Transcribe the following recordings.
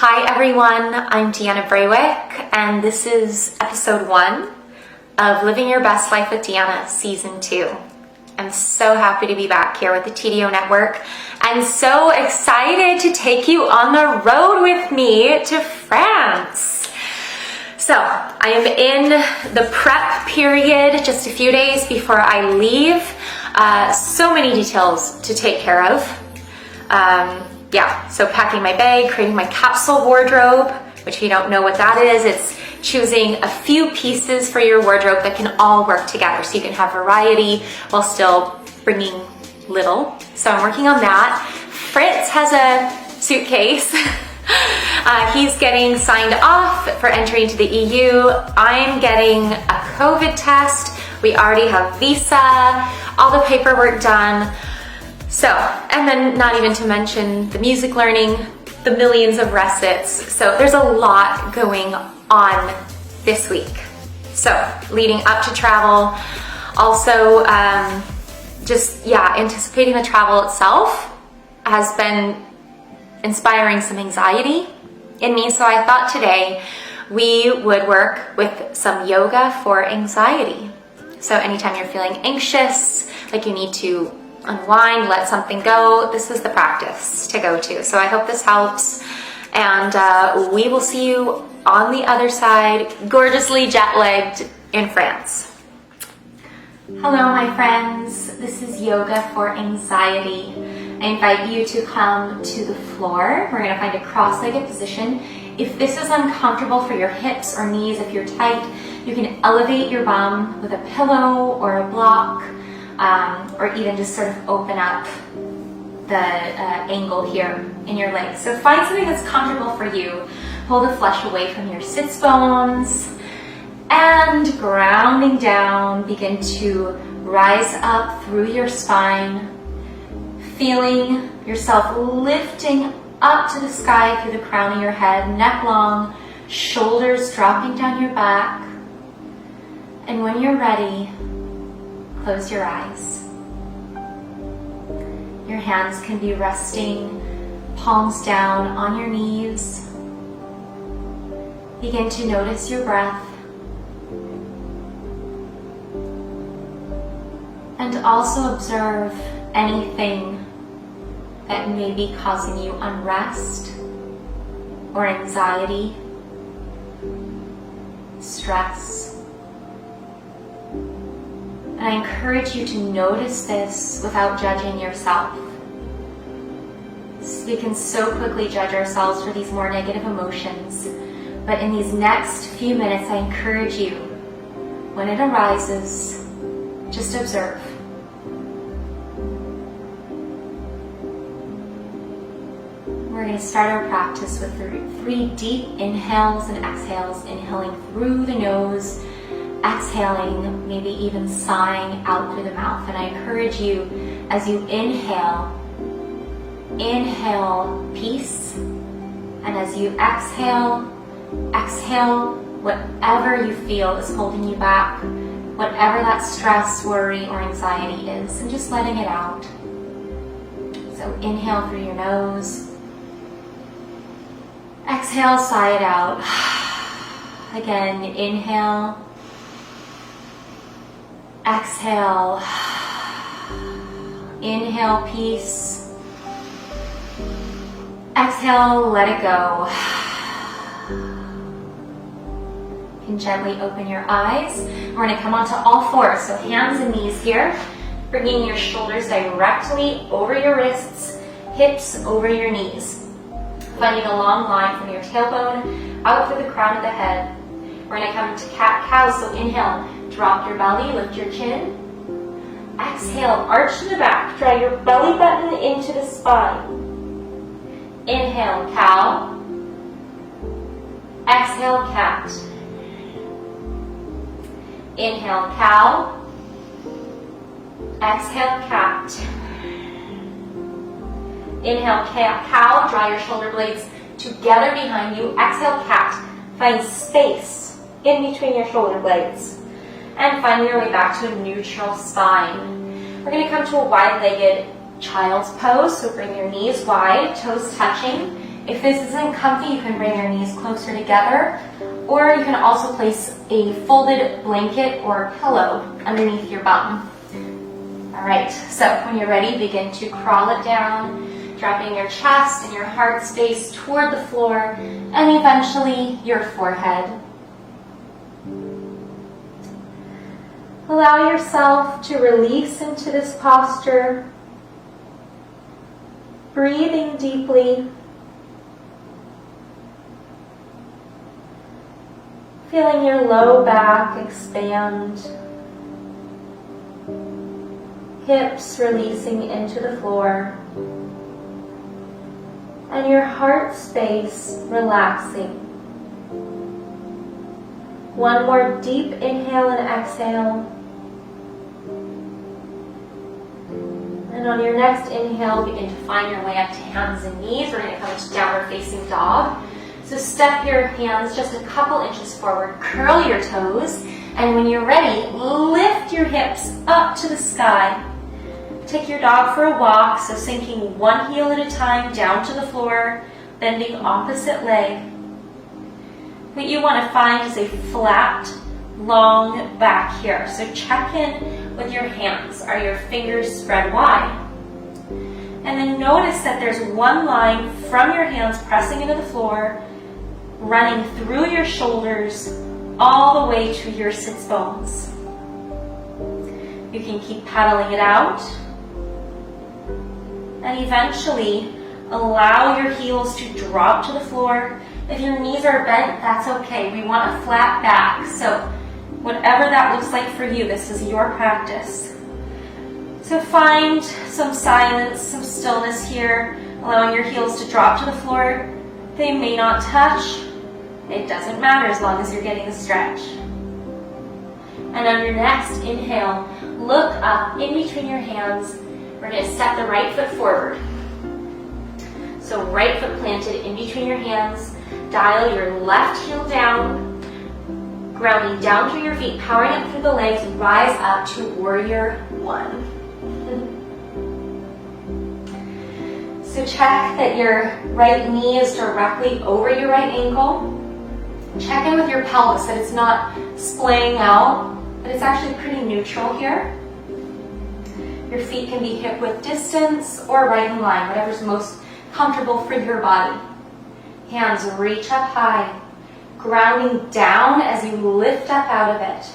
Hi everyone, I'm Deanna Breiwick, and this is episode 1 of Living Your Best Life with Deanna, season 2. I'm so happy to be back here with the TDO Network and so excited to take you on the road with me to France. So I am in the prep period, just a few days before I leave. So many details to take care of. So packing my bag, creating my capsule wardrobe, which if you don't know what that is, it's choosing a few pieces for your wardrobe that can all work together so you can have variety while still bringing little. So I'm working on that. Fritz has a suitcase. He's getting signed off for entry into the EU. I'm getting a COVID test. We already have visa, all the paperwork done. So, and then not even to mention the music learning, the millions of recits. So there's a lot going on this week. So leading up to travel, also anticipating the travel itself has been inspiring some anxiety in me. So I thought today we would work with some yoga for anxiety. So anytime you're feeling anxious, like you need to unwind, let something go, this is the practice to go to. So I hope this helps, and we will see you on the other side, gorgeously jet-lagged in France. Hello my friends, this is Yoga for Anxiety. I invite you to come to the floor. We're going to find a cross-legged position. If this is uncomfortable for your hips or knees, if you're tight, you can elevate your bum with a pillow or a block, or even just sort of open up the angle here in your legs. So find something that's comfortable for you. Pull the flesh away from your sits bones, and grounding down, begin to rise up through your spine, feeling yourself lifting up to the sky through the crown of your head, neck long, shoulders dropping down your back. And when you're ready, close your eyes. Your hands can be resting, palms down on your knees. Begin to notice your breath. And also observe anything that may be causing you unrest or anxiety, stress. And I encourage you to notice this without judging yourself. We can so quickly judge ourselves for these more negative emotions, but in these next few minutes, I encourage you, when it arises, just observe. We're going to start our practice with 3 deep inhales and exhales, inhaling through the nose, exhaling, maybe even sighing out through the mouth. And I encourage you, as you inhale peace, and as you exhale whatever you feel is holding you back, whatever that stress, worry, or anxiety is, and just letting it out. So inhale through your nose, exhale, sigh it out. Again, inhale, exhale, inhale peace, exhale, let it go. You can gently open your eyes. We're going to come onto all fours, so hands and knees here, bringing your shoulders directly over your wrists, hips over your knees. Finding a long line from your tailbone out through the crown of the head. We're going to come to cat-cow, so inhale, drop your belly, lift your chin. Exhale, arch to the back, draw your belly button into the spine. Inhale, cow. Exhale, cat. Inhale, cow. Exhale, cat. Inhale, cow, draw your shoulder blades together behind you. Exhale, cat. Find space in between your shoulder blades. And find your way back to a neutral spine. We're going to come to a wide-legged child's pose. So bring your knees wide, toes touching. If this isn't comfy, you can bring your knees closer together, or you can also place a folded blanket or pillow underneath your bum. All right, so when you're ready, begin to crawl it down, dropping your chest and your heart space toward the floor, and eventually your forehead. Allow yourself to release into this posture, breathing deeply, feeling your low back expand, hips releasing into the floor, and your heart space relaxing. One more deep inhale and exhale. And on your next inhale, begin to find your way up to hands and knees. We're going to come to downward facing dog. So step your hands just a couple inches forward, curl your toes, and when you're ready, lift your hips up to the sky. Take your dog for a walk, so sinking one heel at a time down to the floor, bending opposite leg. What you want to find is a flat, long back here. So check in with your hands. Are your fingers spread wide? And then notice that there's one line from your hands pressing into the floor, running through your shoulders all the way to your sits bones. You can keep paddling it out, and eventually allow your heels to drop to the floor. If your knees are bent, that's okay. We want a flat back. So whatever that looks like for you, this is your practice. So find some silence, some stillness here, allowing your heels to drop to the floor. They may not touch. It doesn't matter as long as you're getting a stretch. And on your next inhale, look up in between your hands. We're going to step the right foot forward. So right foot planted in between your hands. Dial your left heel down, grounding down through your feet, powering up through the legs, rise up to warrior one. So check that your right knee is directly over your right ankle. Check in with your pelvis, that it's not splaying out, but it's actually pretty neutral here. Your feet can be hip width distance or right in line, whatever's most comfortable for your body. Hands reach up high, grounding down as you lift up out of it.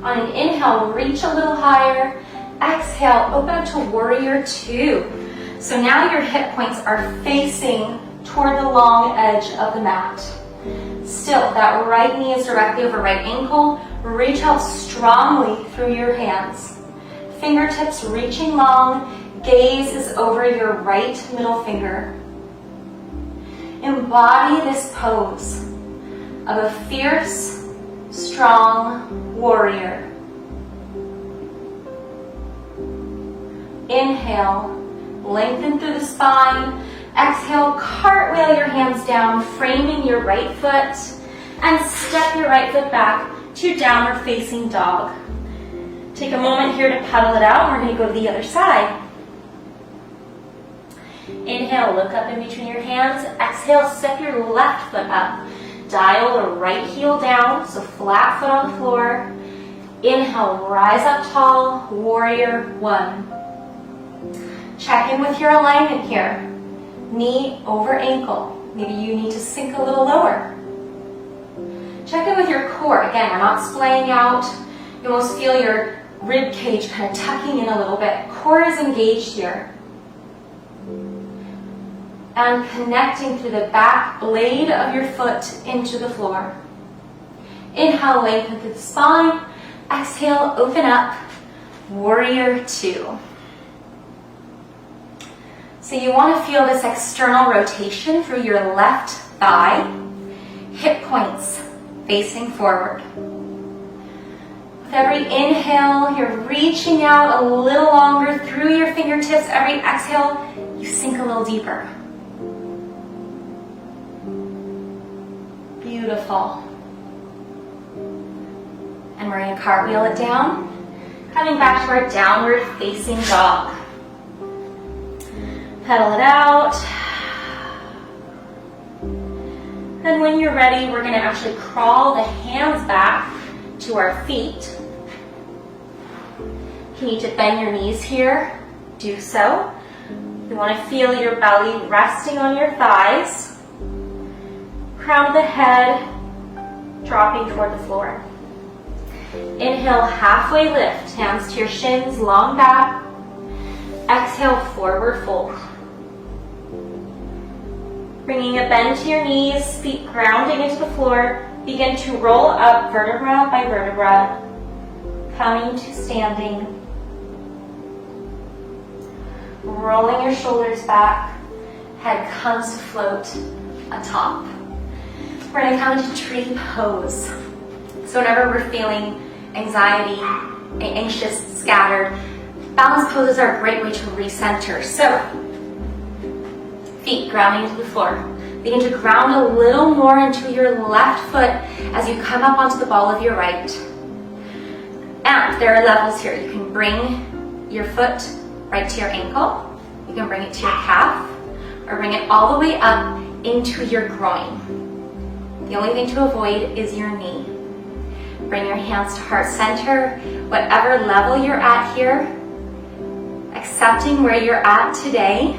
On an inhale, reach a little higher. Exhale, open up to warrior two. So now your hip points are facing toward the long edge of the mat. Still, that right knee is directly over right ankle. Reach out strongly through your hands. Fingertips reaching long. Gaze is over your right middle finger. Embody this pose of a fierce, strong warrior. Inhale, lengthen through the spine. Exhale, cartwheel your hands down, framing your right foot, and step your right foot back to downward facing dog. Take a moment here to pedal it out, and we're going to go to the other side. Inhale, look up in between your hands. Exhale, step your left foot up. Dial the right heel down, so flat foot on the floor. Inhale, rise up tall, warrior one. Check in with your alignment here. Knee over ankle. Maybe you need to sink a little lower. Check in with your core. Again, we're not splaying out. You almost feel your rib cage kind of tucking in a little bit. Core is engaged here. And connecting through the back blade of your foot into the floor. Inhale, lengthen through the spine. Exhale, open up. Warrior two. So you want to feel this external rotation through your left thigh. Hip points facing forward. With every inhale, you're reaching out a little longer through your fingertips. Every exhale, you sink a little deeper. Beautiful. And we're going to cartwheel it down, coming back to our downward facing dog. Pedal it out. Then when you're ready, we're going to actually crawl the hands back to our feet. If you need to bend your knees here, do so. You want to feel your belly resting on your thighs. Crown of the head dropping toward the floor. Inhale, halfway lift, hands to your shins, long back. Exhale, forward fold. Bringing a bend to your knees, feet grounding into the floor. Begin to roll up vertebra by vertebra, coming to standing. Rolling your shoulders back, head comes to float atop. We're going to come into tree pose. So whenever we're feeling anxiety, anxious, scattered, balance poses are a great way to recenter. So, feet grounding into the floor. Begin to ground a little more into your left foot as you come up onto the ball of your right. And there are levels here. You can bring your foot right to your ankle. You can bring it to your calf, or bring it all the way up into your groin. The only thing to avoid is your knee. Bring your hands to heart center, whatever level you're at here, accepting where you're at today,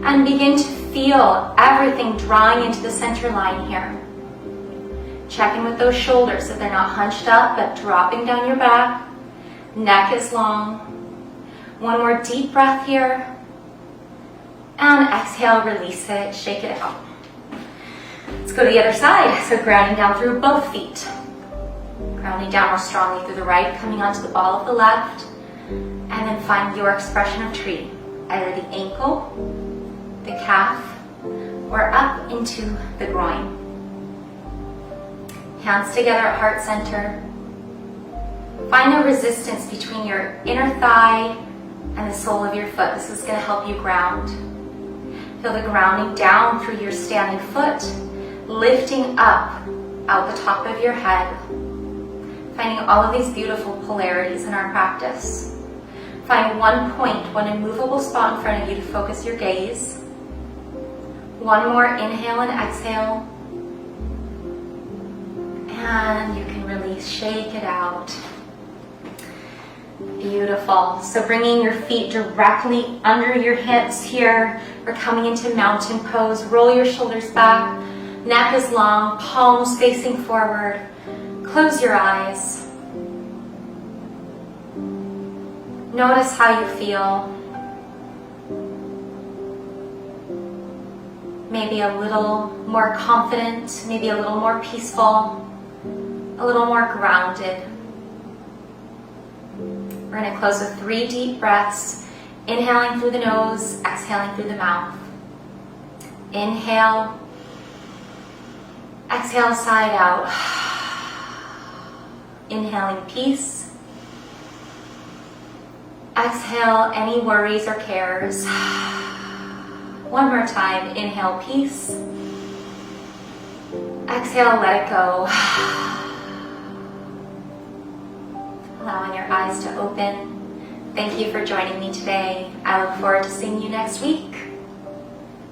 and begin to feel everything drawing into the center line here. Check in with those shoulders so they're not hunched up but dropping down your back. Neck is long. One more deep breath here. And exhale, release it, shake it out. Let's go to the other side. So grounding down through both feet. Grounding down more strongly through the right, coming onto the ball of the left. And then find your expression of tree. Either the ankle, the calf, or up into the groin. Hands together at heart center. Find a resistance between your inner thigh and the sole of your foot. This is going to help you ground. Feel the grounding down through your standing foot, lifting up out the top of your head. Finding all of these beautiful polarities in our practice. Find one point, one immovable spot in front of you to focus your gaze. One more inhale and exhale. And you can release, shake it out. Beautiful. So bringing your feet directly under your hips here. We're coming into mountain pose. Roll your shoulders back. Neck is long, palms facing forward. Close your eyes. Notice how you feel. Maybe a little more confident, maybe a little more peaceful, a little more grounded. We're going to close with 3 deep breaths. Inhaling through the nose, exhaling through the mouth. Inhale. Exhale, side out. Inhaling peace. Exhale any worries or cares. One more time. Inhale, peace. Exhale, let it go. Allowing your eyes to open. Thank you for joining me today. I look forward to seeing you next week.